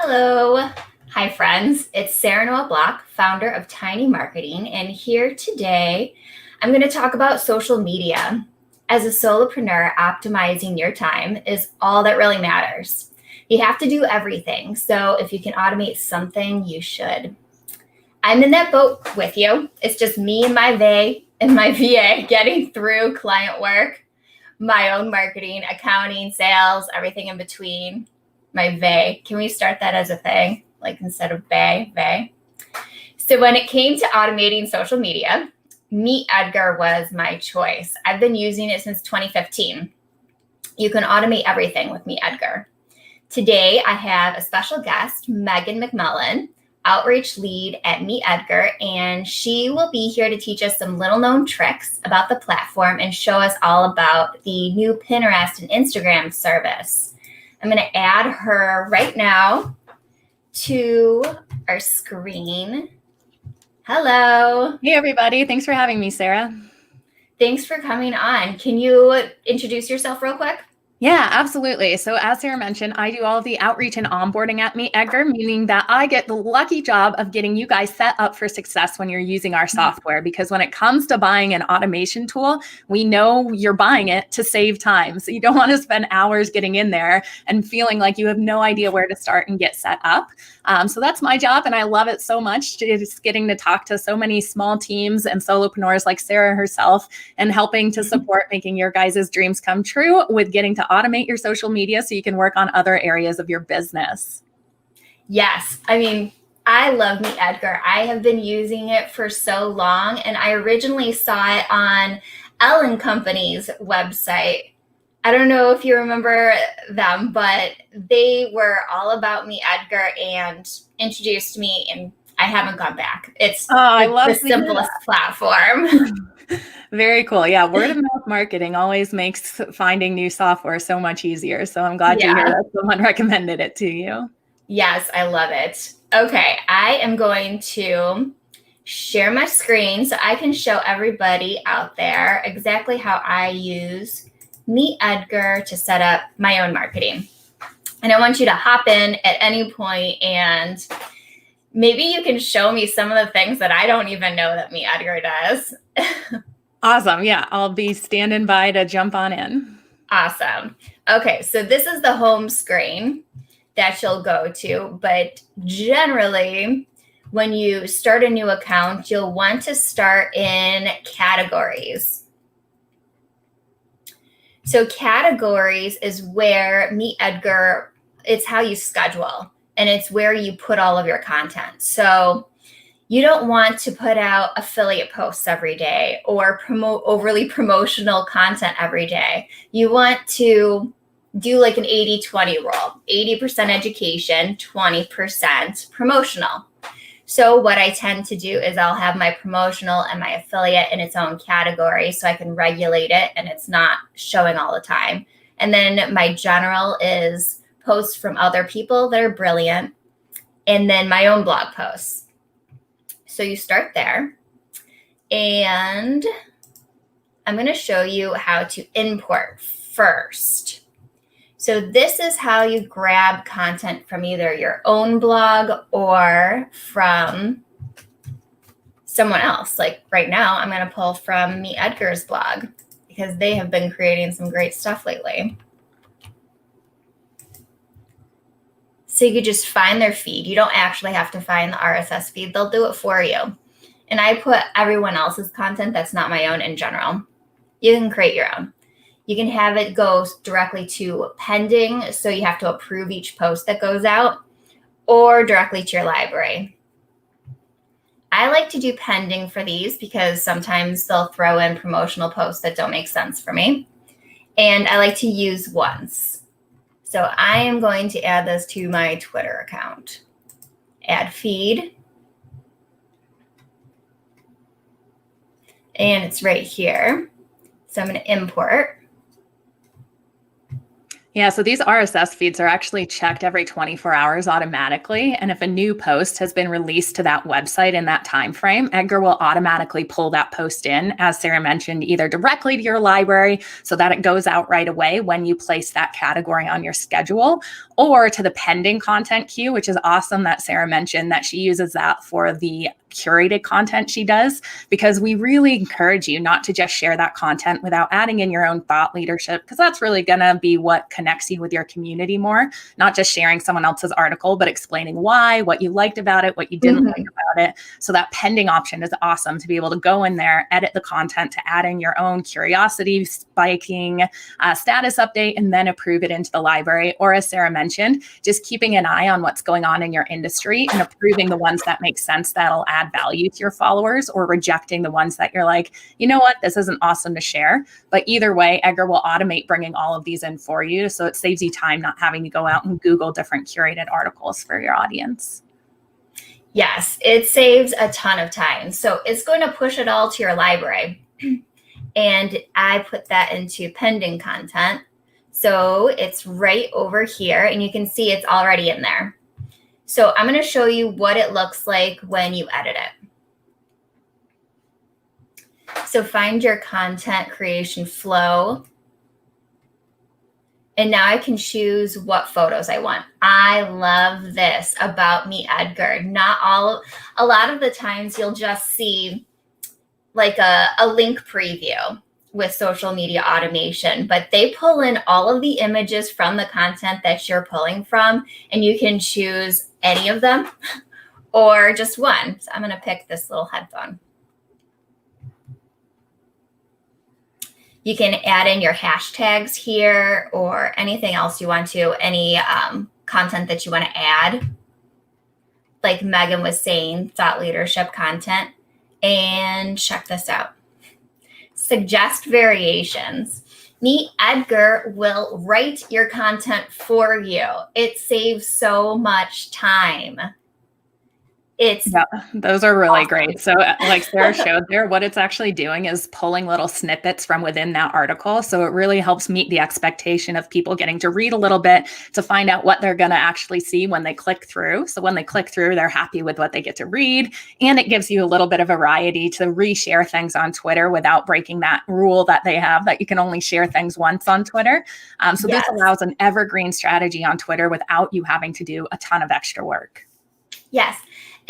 Hello. Hi, friends. It's Sarah Noah Block, founder of Tiny Marketing. And here today, I'm going to talk about social media. As a solopreneur, optimizing your time is all that really matters. You have to do everything. So if you can automate something, you should. I'm in that boat with you. It's just me and my VA getting through client work, my own marketing, accounting, sales, everything in between. My vey. Can we start that as a thing? Like instead of vey. So when it came to automating social media, Meet Edgar was my choice. I've been using it since 2015. You can automate everything with Meet Edgar. Today, I have a special guest, Mcmullen, outreach lead at Meet Edgar, and she will be here to teach us some little known tricks about the platform and show us all about the new Pinterest and Instagram service. I'm going to add her right now to our screen. Hello. Hey, everybody. Thanks for having me, Sarah. Thanks for coming on. Can you introduce yourself real quick? Yeah, absolutely. So as Sarah mentioned, I do all of the outreach and onboarding at Meet Edgar, meaning that I get the lucky job of getting you guys set up for success when you're using our software. Because when it comes to buying an automation tool, we know you're buying it to save time. So you don't want to spend hours getting in there and feeling like you have no idea where to start and get set up. So that's my job, and I love it so much, just getting to talk to so many small teams and solopreneurs like Sarah herself and helping to support making your guys' dreams come true with getting to automate your social media so you can work on other areas of your business. Yes. I mean, I love Meet Edgar. I have been using it for so long, and I originally saw it on Ellen Company's website. I don't know if you remember them, but they were all about Meet Edgar and introduced me, and I haven't gone back. It's the simplest platform. Very cool. Yeah, word of mouth marketing always makes finding new software so much easier. So I'm glad to hear that someone recommended it to you. Yes, I love it. Okay, I am going to share my screen so I can show everybody out there exactly how I use Meet Edgar to set up my own marketing. And I want you to hop in at any point and maybe you can show me some of the things that I don't even know that Meet Edgar does. Awesome. Yeah, I'll be standing by to jump on in. Awesome. Okay, so this is the home screen that you'll go to, but generally when you start a new account, you'll want to start in categories. So categories is where Meet Edgar, it's how you schedule, and it's where you put all of your content. So you don't want to put out affiliate posts every day or promote overly promotional content every day. You want to do like an 80-20 rule, 80% education, 20% promotional. So what I tend to do is I'll have my promotional and my affiliate in its own category so I can regulate it and it's not showing all the time. And then my general is posts from other people that are brilliant, and then my own blog posts. So you start there, and I'm going to show you how to import first. So this is how you grab content from either your own blog or from someone else. Like right now, I'm going to pull from Meet Edgar's blog because they have been creating some great stuff lately. So you could just find their feed. You don't actually have to find the RSS feed. They'll do it for you. And I put everyone else's content that's not my own in general. You can create your own. You can have it go directly to pending, so you have to approve each post that goes out, or directly to your library. I like to do pending for these because sometimes they'll throw in promotional posts that don't make sense for me. And I like to use once. So I am going to add this to my Twitter account. Add feed. And it's right here. So I'm going to import. Yeah, so these RSS feeds are actually checked every 24 hours automatically. And if a new post has been released to that website in that time frame, Edgar will automatically pull that post in, as Sarah mentioned, either directly to your library so that it goes out right away when you place that category on your schedule, or to the pending content queue, which is awesome that Sarah mentioned that she uses that for the curated content she does, because we really encourage you not to just share that content without adding in your own thought leadership, because that's really going to be what connects you with your community more, not just sharing someone else's article, but explaining why, what you liked about it, what you didn't like about it. So that pending option is awesome to be able to go in there, edit the content to add in your own curiosity spiking status update, and then approve it into the library. Or as Sarah mentioned, just keeping an eye on what's going on in your industry and approving the ones that make sense that'll add value to your followers, or rejecting the ones that you're like, you know what, this isn't awesome to share. But either way, Edgar will automate bringing all of these in for you. So it saves you time not having to go out and Google different curated articles for your audience. Yes, it saves a ton of time. So it's going to push it all to your library. And I put that into pending content. So it's right over here, and you can see it's already in there. So I'm going to show you what it looks like when you edit it. So find your content creation flow. And now I can choose what photos I want. I love this about Meet Edgar. A lot of the times you'll just see like a link preview with social media automation, but they pull in all of the images from the content that you're pulling from, and you can choose any of them or just one. So I'm going to pick this little headphone. You can add in your hashtags here or anything else you want to, any content that you want to add. Like Megan was saying, thought leadership content. And check this out. Suggest variations. Meet Edgar will write your content for you. It saves so much time. Yeah, those are really great. So like Sarah showed there, what it's actually doing is pulling little snippets from within that article. So it really helps meet the expectation of people getting to read a little bit to find out what they're going to actually see when they click through. So when they click through, they're happy with what they get to read. And it gives you a little bit of variety to reshare things on Twitter without breaking that rule that they have that you can only share things once on Twitter. So this allows an evergreen strategy on Twitter without you having to do a ton of extra work. Yes.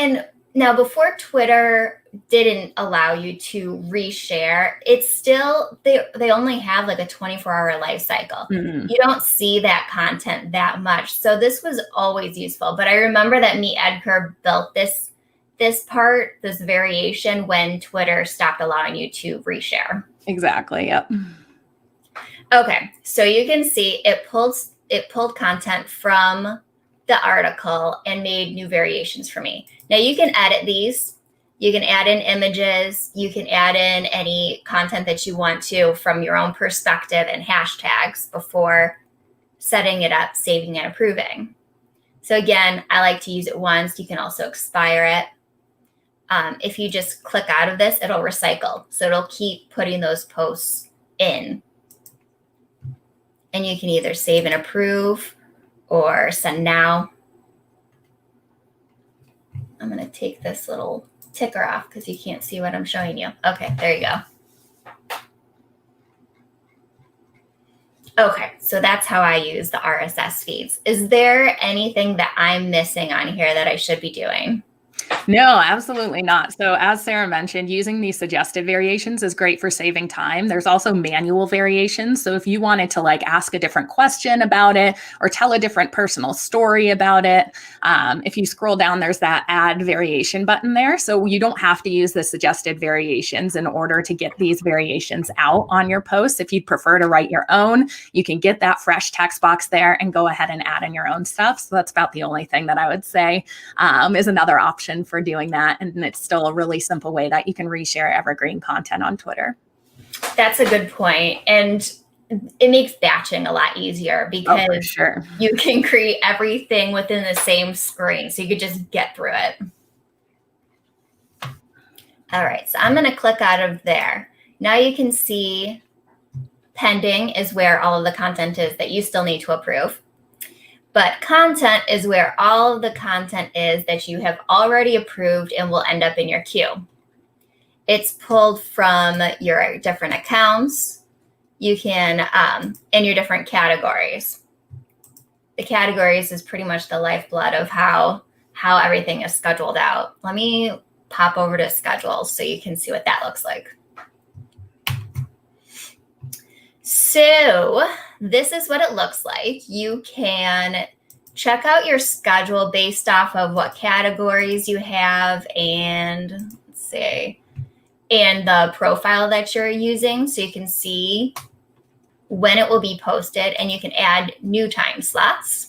And now before Twitter didn't allow you to reshare, it's still, they only have like a 24-hour life cycle. You don't see that content that much. So this was always useful. But I remember that Meet Edgar built this variation when Twitter stopped allowing you to reshare. Exactly. Yep. Okay. So you can see it pulled content from the article and made new variations for me. Now you can edit these. You can add in images. You can add in any content that you want to from your own perspective and hashtags before setting it up, saving and approving. So again, I like to use it once. You can also expire it. If you just click out of this, it'll recycle. So it'll keep putting those posts in. And you can either save and approve or send now. I'm going to take this little ticker off because you can't see what I'm showing you. Okay, there you go. Okay, so that's how I use the RSS feeds. Is there anything that I'm missing on here that I should be doing? No, absolutely not. So as Sarah mentioned, using these suggested variations is great for saving time. There's also manual variations. So if you wanted to like ask a different question about it or tell a different personal story about it, if you scroll down, there's that add variation button there. So you don't have to use the suggested variations in order to get these variations out on your post. If you'd prefer to write your own, you can get that fresh text box there and go ahead and add in your own stuff. So that's about the only thing that I would say is another option for doing that. And it's still a really simple way that you can reshare evergreen content on Twitter. That's a good point. And it makes batching a lot easier because you can create everything within the same screen. So you could just get through it. All right. So I'm going to click out of there. Now you can see Pending is where all of the content is that you still need to approve. But content is where all of the content is that you have already approved and will end up in your queue. It's pulled from your different accounts. You can, in your different categories. The categories is pretty much the lifeblood of how everything is scheduled out. Let me pop over to schedules so you can see what that looks like. So this is what it looks like. You can check out your schedule based off of what categories you have and let's see, and the profile that you're using. So you can see when it will be posted and you can add new time slots.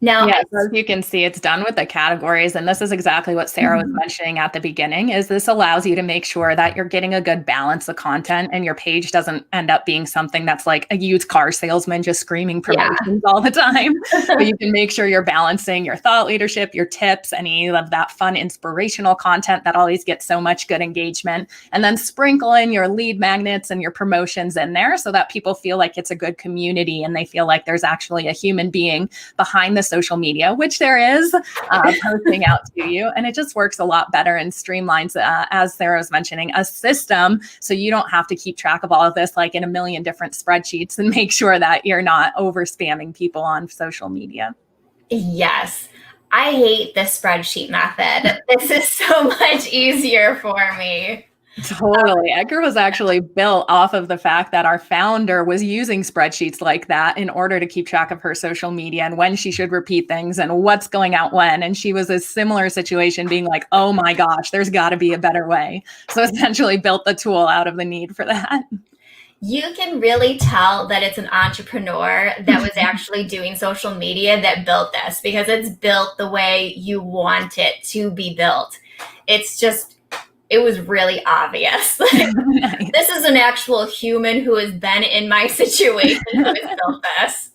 Now, yeah, so as you can see, it's done with the categories. And this is exactly what Sarah was mentioning at the beginning, is this allows you to make sure that you're getting a good balance of content and your page doesn't end up being something that's like a used car salesman just screaming promotions all the time. But you can make sure you're balancing your thought leadership, your tips, any of that fun, inspirational content that always gets so much good engagement. And then sprinkle in your lead magnets and your promotions in there so that people feel like it's a good community and they feel like there's actually a human being behind the social media, which there is, posting out to you. And it just works a lot better and streamlines, as Sarah was mentioning, a system. So you don't have to keep track of all of this like in a million different spreadsheets and make sure that you're not over spamming people on social media. Yes. I hate the spreadsheet method. This is so much easier for me. Totally. Edgar was actually built off of the fact that our founder was using spreadsheets like that in order to keep track of her social media and when she should repeat things and what's going out when. And she was a similar situation being like, oh my gosh, there's got to be a better way. So essentially built the tool out of the need for that. You can really tell that it's an entrepreneur that was actually doing social media that built this, because it's built the way you want it to be built. It's just, it was really obvious. Nice. This is an actual human who has been in my situation who has built this.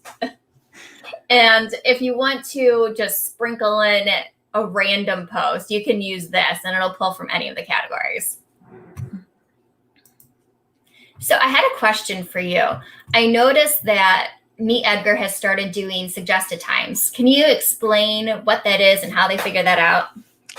And if you want to just sprinkle in a random post, you can use this and it'll pull from any of the categories. So I had a question for you. I noticed that Meet Edgar has started doing suggested times. Can you explain what that is and how they figure that out?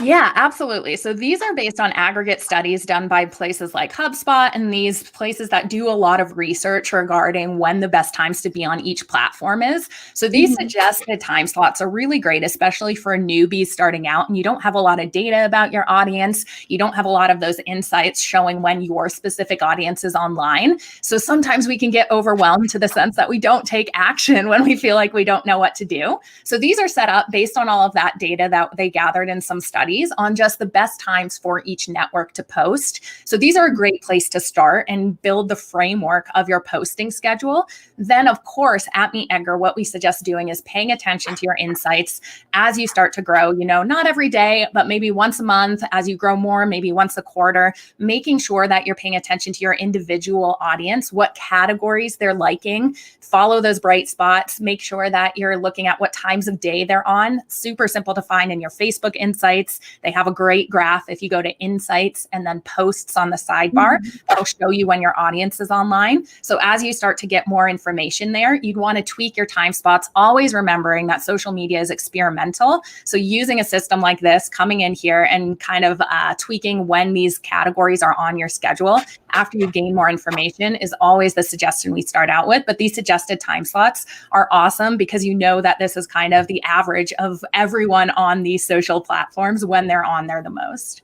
Yeah, absolutely. So these are based on aggregate studies done by places like HubSpot and these places that do a lot of research regarding when the best times to be on each platform is. So these suggested time slots are really great, especially for newbies starting out and you don't have a lot of data about your audience. You don't have a lot of those insights showing when your specific audience is online. So sometimes we can get overwhelmed to the sense that we don't take action when we feel like we don't know what to do. So these are set up based on all of that data that they gathered in some studies on just the best times for each network to post. So these are a great place to start and build the framework of your posting schedule. Then, of course, at Meet Edgar, what we suggest doing is paying attention to your insights as you start to grow, not every day, but maybe once a month. As you grow more, maybe once a quarter, making sure that you're paying attention to your individual audience, what categories they're liking, follow those bright spots, make sure that you're looking at what times of day they're on. Super simple to find in your Facebook insights. They have a great graph. If you go to insights and then posts on the sidebar, that'll show you when your audience is online. So as you start to get more information there, you'd want to tweak your time spots, always remembering that social media is experimental. So using a system like this, coming in here and kind of tweaking when these categories are on your schedule after you gain more information is always the suggestion we start out with. But these suggested time slots are awesome because you know that this is kind of the average of everyone on these social platforms when they're on there the most.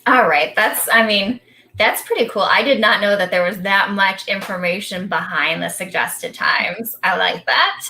All right. That's pretty cool. I did not know that there was that much information behind the suggested times. I like that.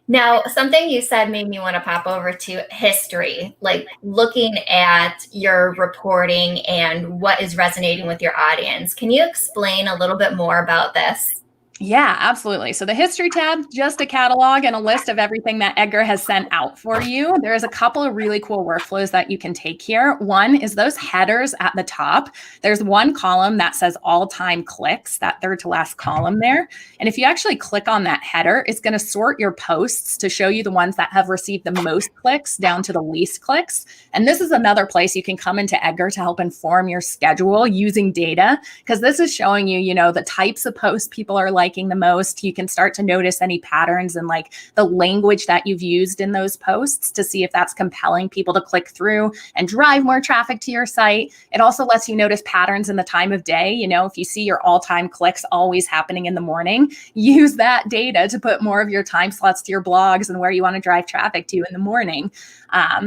Now, something you said made me want to pop over to history, like looking at your reporting and what is resonating with your audience. Can you explain a little bit more about this? Yeah, absolutely. So the history tab, just a catalog and a list of everything that Edgar has sent out for you. There's a couple of really cool workflows that you can take here. One is those headers at the top. There's one column that says all-time clicks, that third to last column there. And if you actually click on that header, it's going to sort your posts to show you the ones that have received the most clicks down to the least clicks. And this is another place you can come into Edgar to help inform your schedule using data, because this is showing you, the types of posts people are liking the most. You can start to notice any patterns in like the language that you've used in those posts to see if that's compelling people to click through and drive more traffic to your site. It also lets you notice patterns in the time of day. If you see your all-time clicks always happening in the morning, use that data to put more of your time slots to your blogs and where you want to drive traffic to in the morning.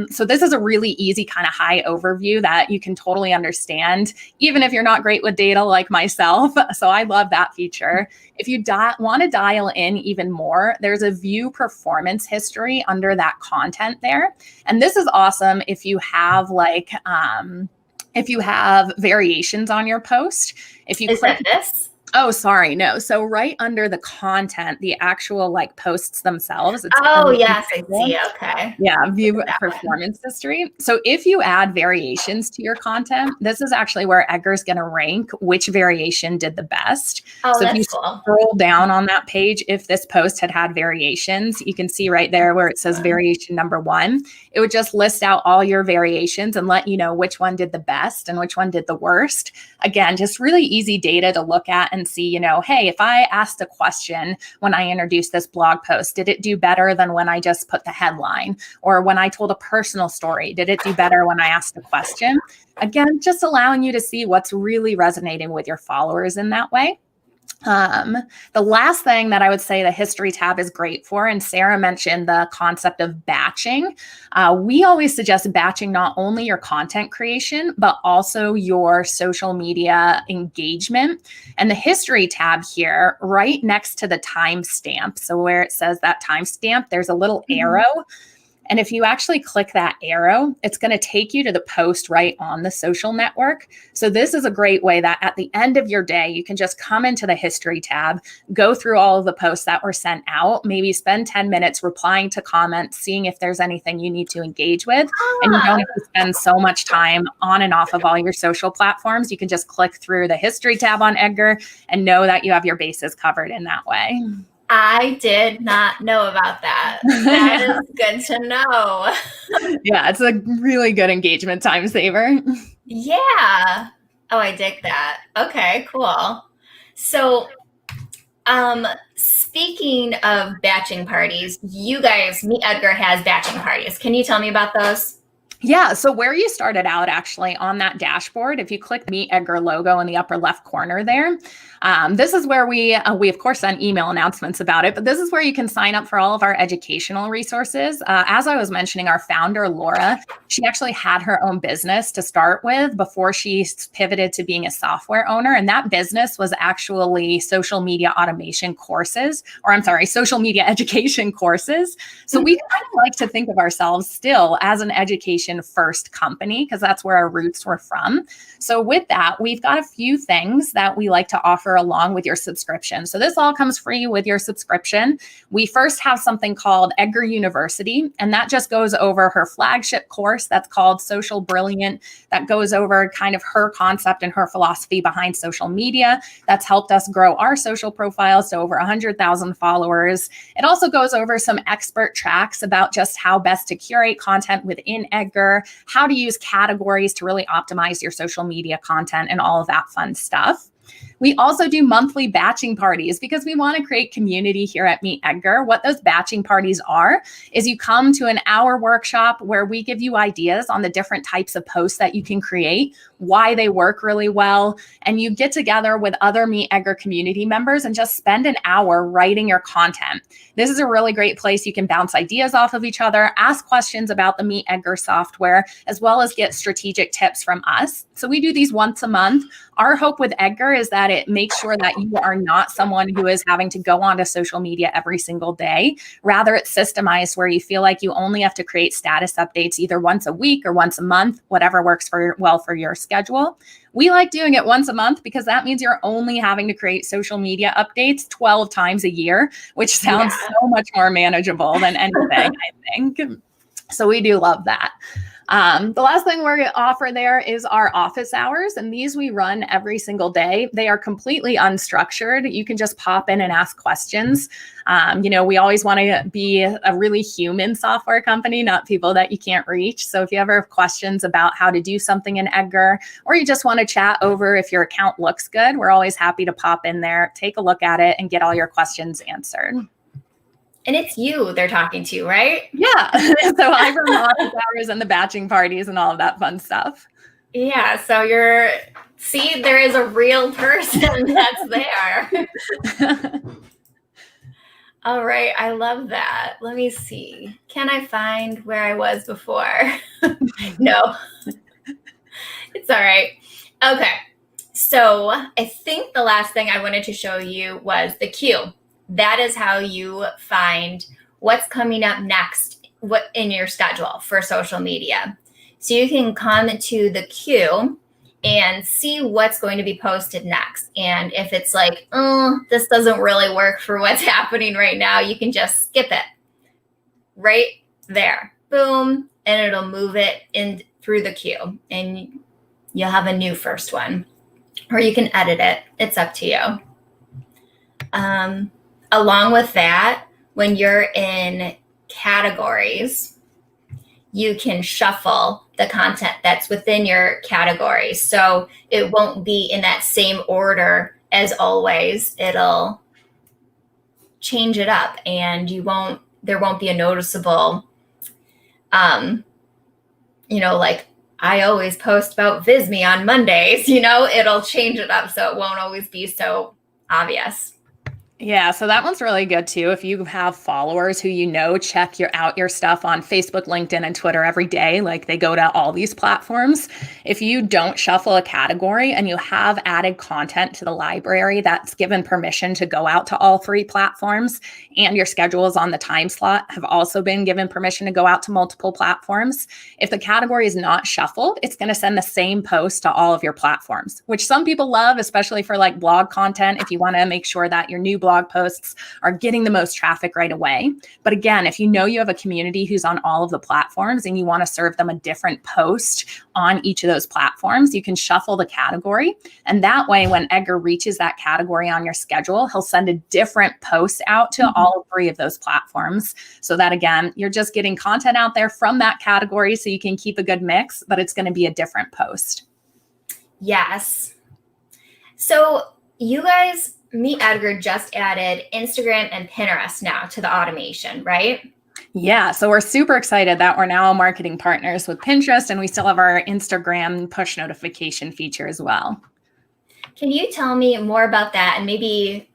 So this is a really easy kind of high overview that you can totally understand, even if you're not great with data like myself. So I love that feature. If you want to dial in even more, there's a view performance history under that content there. And this is awesome if you have variations on your post. If you Is that this? Oh, sorry. No. So right under the content, the actual posts themselves. Yes, I see. Okay. Yeah, view performance history. So if you add variations to your content, this is actually where Edgar's going to rank which variation did the best. Oh, so if you cool. Scroll down on that page, if this post had variations, you can see right there where it says variation number 1, it would just list out all your variations and let you know which one did the best and which one did the worst. Again, just really easy data to look at and see, hey, if I asked a question when I introduced this blog post, did it do better than when I just put the headline? Or when I told a personal story, did it do better when I asked a question? Again, just allowing you to see what's really resonating with your followers in that way. The last thing that I would say the history tab is great for, and Sarah mentioned the concept of batching. We always suggest batching not only your content creation, but also your social media engagement. And the history tab here, right next to the timestamp. So where it says that timestamp, there's a little arrow. And if you actually click that arrow, it's going to take you to the post right on the social network. So this is a great way that at the end of your day, you can just come into the history tab, go through all of the posts that were sent out, maybe spend 10 minutes replying to comments, seeing if there's anything you need to engage with. And you don't have to spend so much time on and off of all your social platforms. You can just click through the history tab on Edgar and know that you have your bases covered in that way. I did not know about that. That is good to know. Yeah, it's a really good engagement time saver. Yeah. Oh, I dig that. Okay, cool. So, speaking of batching parties, you guys, Meet Edgar has batching parties. Can you tell me about those? Yeah. So where you started out actually on that dashboard, if you click the Meet Edgar logo in the upper left corner there, this is where we of course send email announcements about it, but this is where you can sign up for all of our educational resources. As I was mentioning, our founder, Laura, she actually had her own business to start with before she pivoted to being a software owner. And that business was actually social media automation courses, social media education courses. So we kind of like to think of ourselves still as an education first company, because that's where our roots were from. So with that, we've got a few things that we like to offer along with your subscription. So this all comes free with your subscription. We first have something called Edgar University, and that just goes over her flagship course that's called Social Brilliant, that goes over kind of her concept and her philosophy behind social media. That's helped us grow our social profiles to over 100,000 followers. It also goes over some expert tracks about just how best to curate content within Edgar, how to use categories to really optimize your social media content, and all of that fun stuff. We also do monthly batching parties because we want to create community here at Meet Edgar. What those batching parties are is you come to an hour workshop where we give you ideas on the different types of posts that you can create, why they work really well, and you get together with other Meet Edgar community members and just spend an hour writing your content. This is a really great place you can bounce ideas off of each other, ask questions about the Meet Edgar software, as well as get strategic tips from us. So we do these once a month. Our hope with Edgar is that that it makes sure that you are not someone who is having to go onto social media every single day. Rather, it's systemized where you feel like you only have to create status updates either once a week or once a month, whatever works well for your schedule. We like doing it once a month because that means you're only having to create social media updates 12 times a year, which sounds so much more manageable than anything, I think. So we do love that. The last thing we're going to offer there is our office hours. And these we run every single day. They are completely unstructured. You can just pop in and ask questions. We always want to be a really human software company, not people that you can't reach. So if you ever have questions about how to do something in Edgar, or you just want to chat over if your account looks good, we're always happy to pop in there, take a look at it, and get all your questions answered. And it's you they're talking to, right? Yeah. So I run the office hours and the batching parties and all of that fun stuff. Yeah. So there is a real person that's there. All right. I love that. Let me see. Can I find where I was before? No. It's all right. Okay. So I think the last thing I wanted to show you was the queue. That is how you find what's coming up next in your schedule for social media. So you can come to the queue and see what's going to be posted next. And if it's like, oh, this doesn't really work for what's happening right now, you can just skip it right there. Boom. And it'll move it in through the queue. And you'll have a new first one. Or you can edit it. It's up to you. Along with that, when you're in categories, you can shuffle the content that's within your categories. So it won't be in that same order as always. It'll change it up, and there won't be a noticeable, like I always post about Visme on Mondays, it'll change it up. So it won't always be so obvious. Yeah, so that one's really good too. If you have followers who check out your stuff on Facebook, LinkedIn, and Twitter every day, like they go to all these platforms. If you don't shuffle a category and you have added content to the library that's given permission to go out to all three platforms, and your schedules on the time slot have also been given permission to go out to multiple platforms, if the category is not shuffled, it's going to send the same post to all of your platforms, which some people love, especially for like blog content, if you want to make sure that your new blog posts are getting the most traffic right away. But again, if you have a community who's on all of the platforms and you want to serve them a different post on each of those platforms, you can shuffle the category. And that way, when Edgar reaches that category on your schedule, he'll send a different post out to all three of those platforms. So that again, you're just getting content out there from that category so you can keep a good mix, but it's going to be a different post. Yes. So you guys, Meet Edgar just added Instagram and Pinterest now to the automation, right? Yeah, so we're super excited that we're now marketing partners with Pinterest, and we still have our Instagram push notification feature as well. Can you tell me more about that? And maybe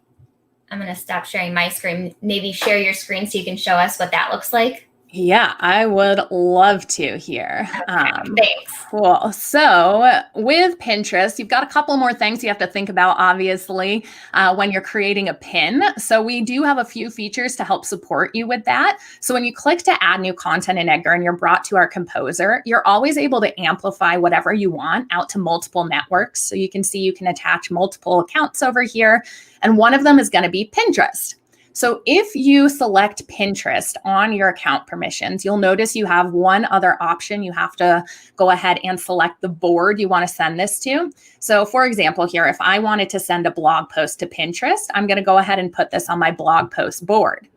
I'm going to stop sharing my screen. Maybe share your screen so you can show us what that looks like. Yeah, I would love to here. Thanks. Cool. So with Pinterest, you've got a couple more things you have to think about, obviously, when you're creating a pin. So we do have a few features to help support you with that. So when you click to add new content in Edgar and you're brought to our composer, you're always able to amplify whatever you want out to multiple networks. So you can see you can attach multiple accounts over here. And one of them is going to be Pinterest. So if you select Pinterest on your account permissions, you'll notice you have one other option. You have to go ahead and select the board you want to send this to. So for example, here, if I wanted to send a blog post to Pinterest, I'm going to go ahead and put this on my blog post board.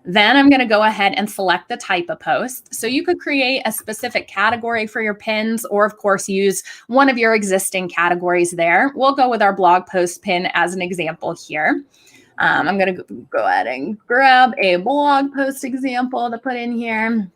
Then I'm going to go ahead and select the type of post. So you could create a specific category for your pins, or of course, use one of your existing categories there. We'll go with our blog post pin as an example here. I'm going to go ahead and grab a blog post example to put in here.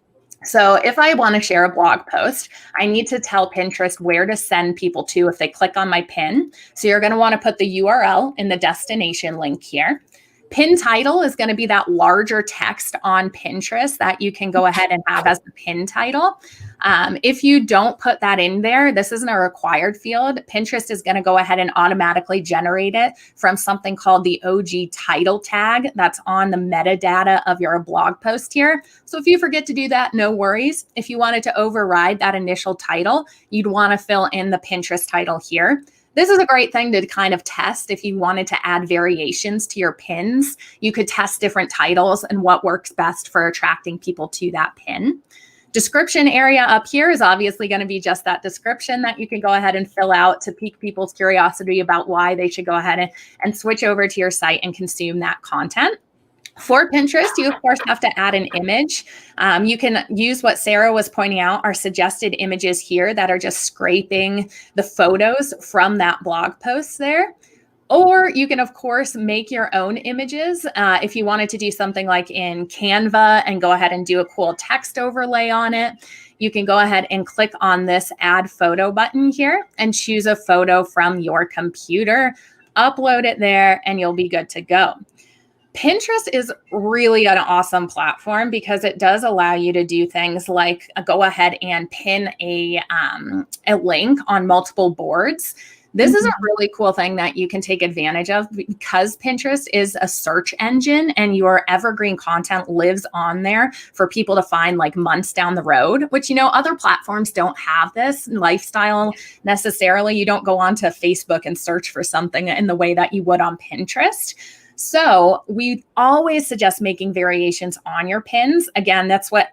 So if I want to share a blog post, I need to tell Pinterest where to send people to if they click on my pin. So you're going to want to put the URL in the destination link here. Pin title is going to be that larger text on Pinterest that you can go ahead and have as the pin title. If you don't put that in there, this isn't a required field. Pinterest is going to go ahead and automatically generate it from something called the OG title tag that's on the metadata of your blog post here. So if you forget to do that, no worries. If you wanted to override that initial title, you'd want to fill in the Pinterest title here. This is a great thing to kind of test if you wanted to add variations to your pins. You could test different titles and what works best for attracting people to that pin. Description area up here is obviously going to be just that description that you can go ahead and fill out to pique people's curiosity about why they should go ahead and switch over to your site and consume that content. For Pinterest, you of course have to add an image. You can use what Sarah was pointing out, our suggested images here that are just scraping the photos from that blog post there. Or you can, of course, make your own images. If you wanted to do something like in Canva and go ahead and do a cool text overlay on it, you can go ahead and click on this add photo button here and choose a photo from your computer, upload it there, and you'll be good to go. Pinterest is really an awesome platform because it does allow you to do things like go ahead and pin a link on multiple boards. This is a really cool thing that you can take advantage of because Pinterest is a search engine and your evergreen content lives on there for people to find like months down the road, which, you know, other platforms don't have this lifestyle necessarily. You don't go onto Facebook and search for something in the way that you would on Pinterest. So we always suggest making variations on your pins. Again, that's what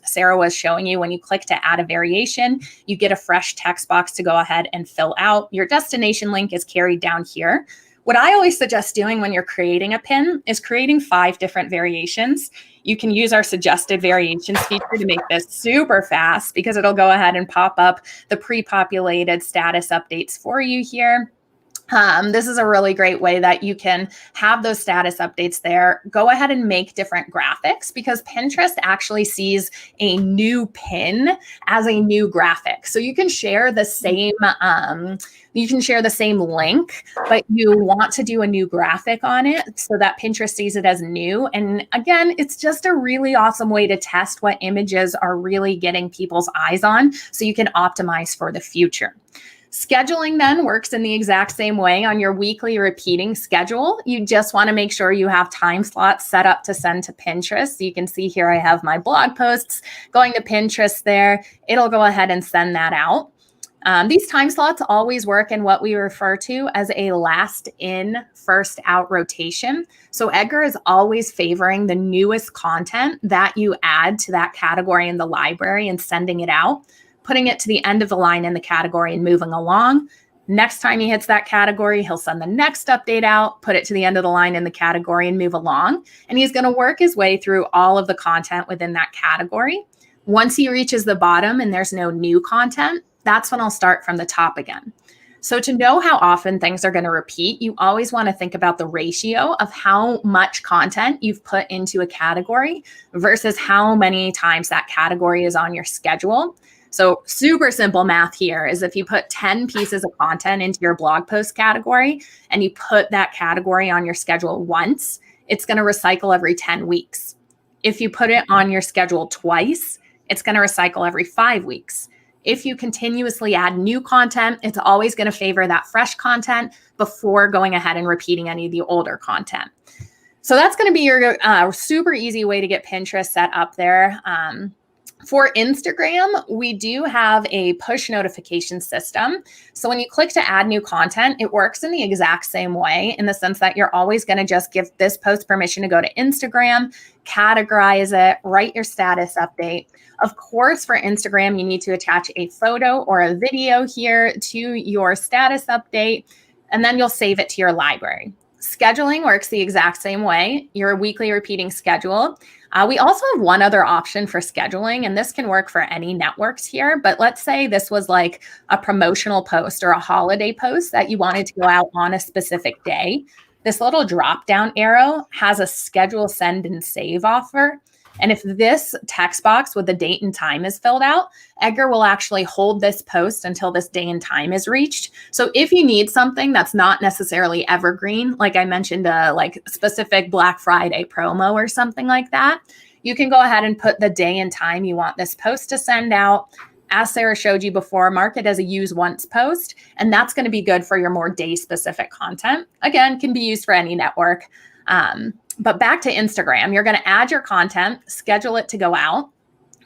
Sarah was showing you. When you click to add a variation, you get a fresh text box to go ahead and fill out. Your destination link is carried down here. What I always suggest doing when you're creating a pin is creating 5 different variations. You can use our suggested variations feature to make this super fast because it'll go ahead and pop up the pre-populated status updates for you here. This is a really great way that you can have those status updates there. Go ahead and make different graphics because Pinterest actually sees a new pin as a new graphic. So you can share the same link, but you want to do a new graphic on it so that Pinterest sees it as new. And again, it's just a really awesome way to test what images are really getting people's eyes on so you can optimize for the future. Scheduling then works in the exact same way on your weekly repeating schedule. You just want to make sure you have time slots set up to send to Pinterest. So you can see here I have my blog posts going to Pinterest there. It'll go ahead and send that out. These time slots always work in what we refer to as a last in, first out rotation. So Edgar is always favoring the newest content that you add to that category in the library and sending it out, putting it to the end of the line in the category and moving along. Next time he hits that category, he'll send the next update out, put it to the end of the line in the category and move along. And he's going to work his way through all of the content within that category. Once he reaches the bottom and there's no new content, that's when I'll start from the top again. So to know how often things are going to repeat, you always want to think about the ratio of how much content you've put into a category versus how many times that category is on your schedule. So super simple math here is if you put 10 pieces of content into your blog post category and you put that category on your schedule once, it's going to recycle every 10 weeks. If you put it on your schedule twice, it's going to recycle every 5 weeks. If you continuously add new content, it's always going to favor that fresh content before going ahead and repeating any of the older content. So that's going to be your super easy way to get Pinterest set up there. For Instagram, we do have a push notification system. So when you click to add new content, it works in the exact same way in the sense that you're always going to just give this post permission to go to Instagram, categorize it, write your status update. Of course, for Instagram, you need to attach a photo or a video here to your status update, and then you'll save it to your library. Scheduling works the exact same way, your weekly repeating schedule. We also have one other option for scheduling, and this can work for any networks here. But let's say this was like a promotional post or a holiday post that you wanted to go out on a specific day. This little drop-down arrow has a schedule, send, and save offer. And if this text box with the date and time is filled out, Edgar will actually hold this post until this day and time is reached. So if you need something that's not necessarily evergreen, like I mentioned, like specific Black Friday promo or something like that, you can go ahead and put the day and time you want this post to send out. As Sarah showed you before, mark it as a use once post, and that's going to be good for your more day specific content. Again, can be used for any network. But back to Instagram, you're going to add your content, schedule it to go out.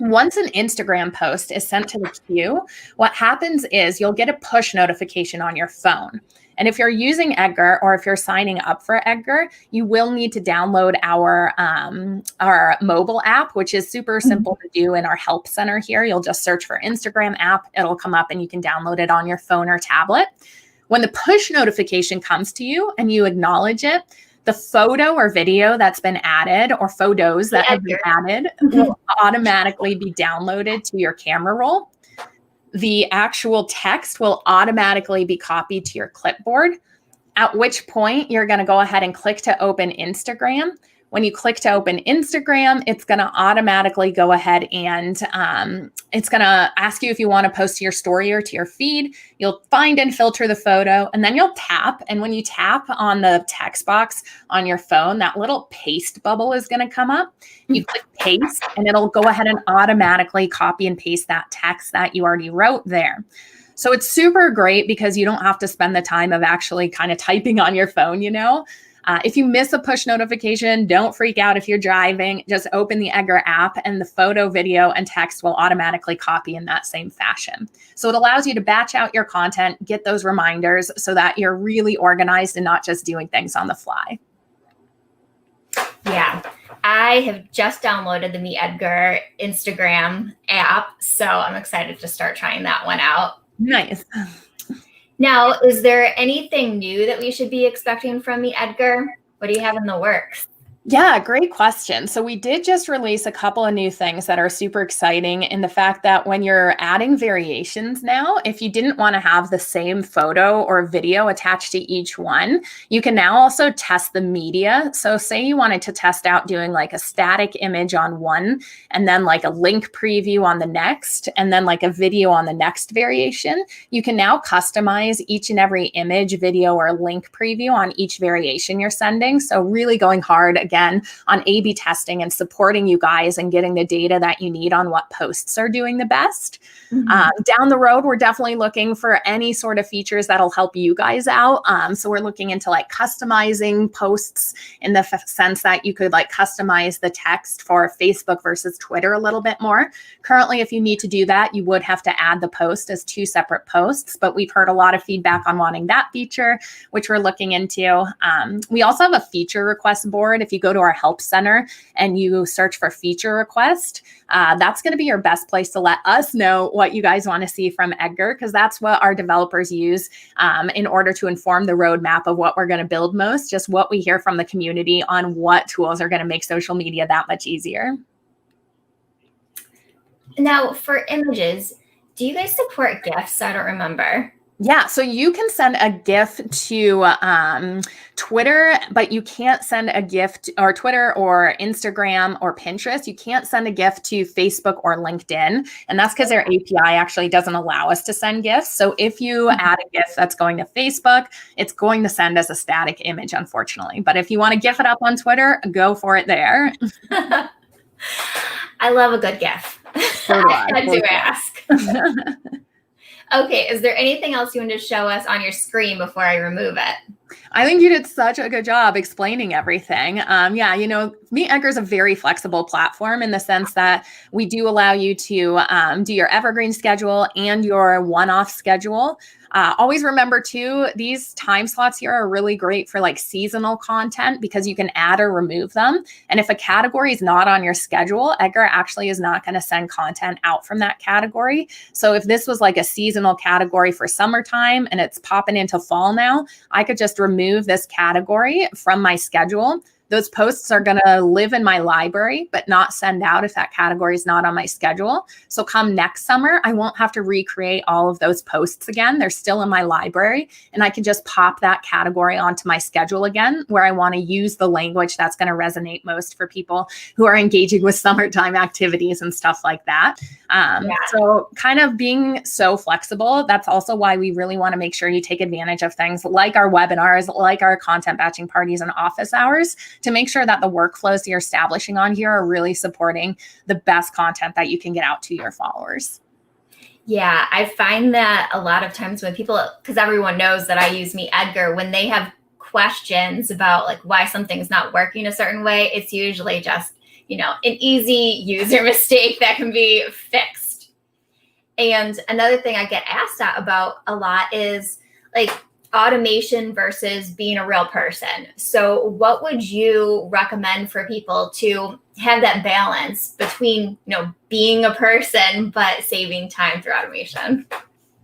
Once an Instagram post is sent to the queue, what happens is you'll get a push notification on your phone. And if you're using Edgar, or if you're signing up for Edgar, you will need to download our mobile app, which is super simple to do in our help center here. You'll just search for Instagram app. It'll come up and you can download it on your phone or tablet. When the push notification comes to you and you acknowledge it, the photo or video that's been added, or photos that have been added, will automatically be downloaded to your camera roll. The actual text will automatically be copied to your clipboard, at which point you're going to go ahead and click to open Instagram. When you click to open Instagram, it's going to automatically go ahead and it's going to ask you if you want to post to your story or to your feed. You'll find and filter the photo, and then you'll tap. And when you tap on the text box on your phone, that little paste bubble is going to come up. You click paste, and it'll go ahead and automatically copy and paste that text that you already wrote there. So it's super great because you don't have to spend the time of actually kind of typing on your phone, you know. If you miss a push notification, don't freak out if you're driving. Just open the Edgar app and the photo, video, and text will automatically copy in that same fashion. So it allows you to batch out your content, get those reminders so that you're really organized and not just doing things on the fly. Yeah, I have just downloaded the Meet Edgar Instagram app, so I'm excited to start trying that one out. Nice. Now, is there anything new that we should be expecting from Meet Edgar? What do you have in the works? Yeah, great question. So we did just release a couple of new things that are super exciting in the fact that when you're adding variations now, if you didn't want to have the same photo or video attached to each one, you can now also test the media. So say you wanted to test out doing like a static image on one, and then like a link preview on the next, and then like a video on the next variation, you can now customize each and every image, video, or link preview on each variation you're sending. So really going hard again on A/B testing and supporting you guys and getting the data that you need on what posts are doing the best. Down the road, we're definitely looking for any sort of features that'll help you guys out. So we're looking into like customizing posts in the sense that you could like customize the text for Facebook versus Twitter a little bit more. Currently, if you need to do that, you would have to add the post as two separate posts, but we've heard a lot of feedback on wanting that feature, which we're looking into. We also have a feature request board. If you go to our help center and you search for feature request, that's going to be your best place to let us know what you guys want to see from Edgar, because that's what our developers use in order to inform the roadmap of what we're going to build most, just what we hear from the community on what tools are going to make social media that much easier. Now, for images, do you guys support GIFs? I don't remember. Yeah, so you can send a GIF to Twitter, but you can't send a GIF or Twitter or Instagram or Pinterest. You can't send a GIF to Facebook or LinkedIn. And that's because their API actually doesn't allow us to send GIFs. So if you add a GIF that's going to Facebook, it's going to send as a static image, unfortunately. But if you want to GIF it up on Twitter, go for it there. I love a good GIF. So do I. I had to ask. Okay, is there anything else you want to show us on your screen before I remove it? I think you did such a good job explaining everything. Yeah, you know, Meet Edgar is a very flexible platform in the sense that we do allow you to do your evergreen schedule and your one-off schedule. Always remember too, these time slots here are really great for like seasonal content because you can add or remove them. And if a category is not on your schedule, Edgar actually is not going to send content out from that category. So if this was like a seasonal category for summertime and it's popping into fall now, I could just remove this category from my schedule. Those posts are going to live in my library, but not send out if that category is not on my schedule. So come next summer, I won't have to recreate all of those posts again. They're still in my library, and I can just pop that category onto my schedule again, where I want to use the language that's going to resonate most for people who are engaging with summertime activities and stuff like that. So kind of being so flexible, that's also why we really want to make sure you take advantage of things like our webinars, like our content batching parties and office hours, to make sure that the workflows you're establishing on here are really supporting the best content that you can get out to your followers. Yeah, I find that a lot of times when people, because everyone knows that I use Meet Edgar, when they have questions about like why something's not working a certain way, it's usually just, an easy user mistake that can be fixed. And another thing I get asked about a lot is like automation versus being a real person. So what would you recommend for people to have that balance between, being a person, but saving time through automation?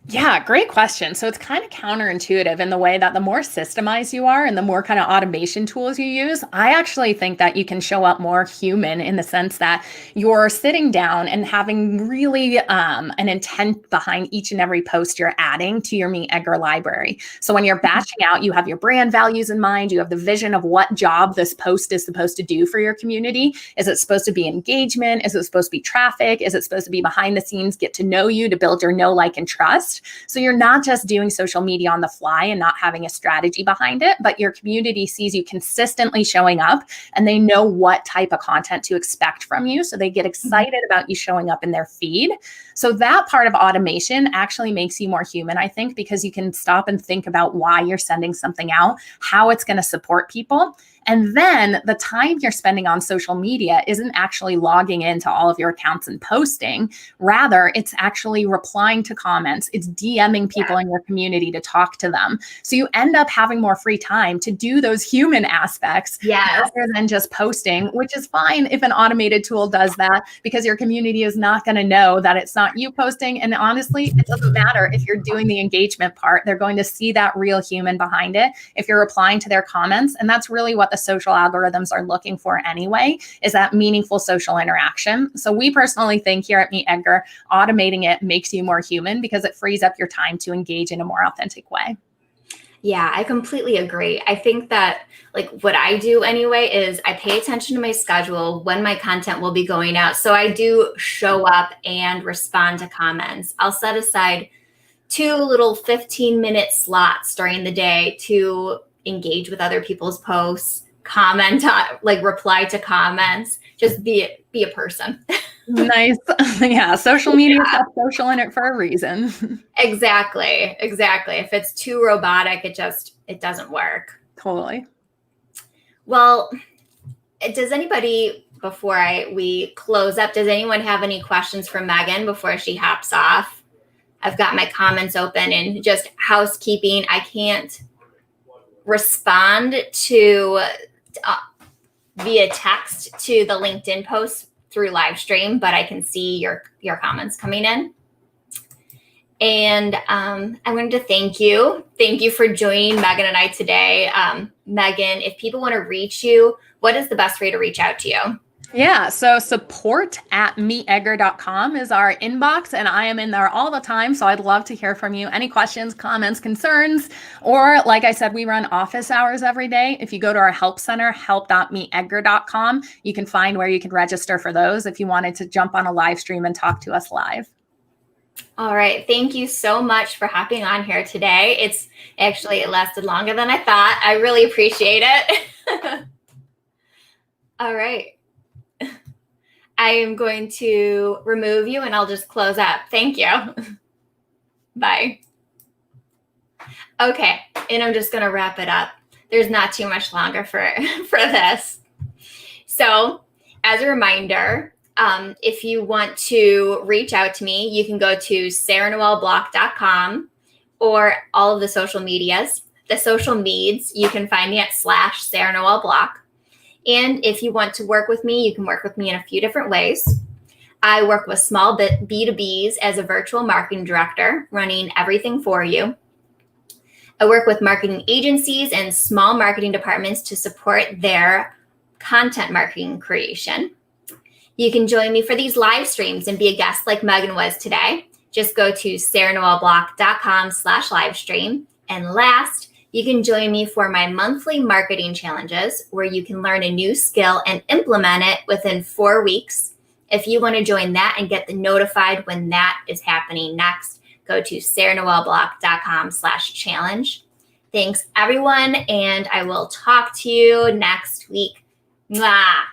Yeah, great question. So it's kind of counterintuitive in the way that the more systemized you are and the more kind of automation tools you use, I actually think that you can show up more human in the sense that you're sitting down and having really an intent behind each and every post you're adding to your Meet Edgar library. So when you're batching out, you have your brand values in mind, you have the vision of what job this post is supposed to do for your community. Is it supposed to be engagement? Is it supposed to be traffic? Is it supposed to be behind the scenes, get to know you, to build your know, like, and trust? So you're not just doing social media on the fly and not having a strategy behind it, but your community sees you consistently showing up and they know what type of content to expect from you. So they get excited about you showing up in their feed. So that part of automation actually makes you more human, I think, because you can stop and think about why you're sending something out, how it's going to support people. And then the time you're spending on social media isn't actually logging into all of your accounts and posting. Rather, it's actually replying to comments. It's DMing people in your community to talk to them. So you end up having more free time to do those human aspects rather than just posting, which is fine if an automated tool does that because your community is not going to know that it's not you posting. And honestly, it doesn't matter if you're doing the engagement part. They're going to see that real human behind it if you're replying to their comments. And that's really what the social algorithms are looking for anyway, is that meaningful social interaction. So we personally think here at Meet Edgar, automating it makes you more human because it frees up your time to engage in a more authentic way. Yeah, I completely agree. I think that like what I do anyway is I pay attention to my schedule when my content will be going out. So I do show up and respond to comments. I'll set aside 2 little 15-minute slots during the day to engage with other people's posts, comment on, like reply to comments, just be a person. Nice. Yeah. Social media has social in it for a reason. Exactly. If it's too robotic, it doesn't work. Totally. Well, does anybody, before we close up, does anyone have any questions for Megan before she hops off? I've got my comments open and just housekeeping. I can't respond to via text to the LinkedIn post through live stream, but I can see your comments coming in. And I wanted to thank you. Thank you for joining Megan and I today. Megan, if people want to reach you, what is the best way to reach out to you? Yeah, so support@meetedgar.com is our inbox, and I am in there all the time. So I'd love to hear from you. Any questions, comments, concerns, or like I said, we run office hours every day. If you go to our help center, help.meetedgar.com, you can find where you can register for those if you wanted to jump on a live stream and talk to us live. All right. Thank you so much for hopping on here today. It lasted longer than I thought. I really appreciate it. All right. I am going to remove you and I'll just close up. Thank you. Bye. Okay. And I'm just going to wrap it up. There's not too much longer for this. So as a reminder, if you want to reach out to me, you can go to sarahnoelblock.com or all of the social medias. The social medias, you can find me at /SarahNoelBlock. And if you want to work with me, you can work with me in a few different ways. I work with small B2Bs as a virtual marketing director, running everything for you. I work with marketing agencies and small marketing departments to support their content marketing creation. You can join me for these live streams and be a guest like Megan was today. Just go to sarahnoelblock.com/livestream. And last, you can join me for my monthly marketing challenges where you can learn a new skill and implement it within 4 weeks. If you want to join that and get notified when that is happening next, go to sarahnoelblock.com/challenge. Thanks, everyone, and I will talk to you next week. Mwah.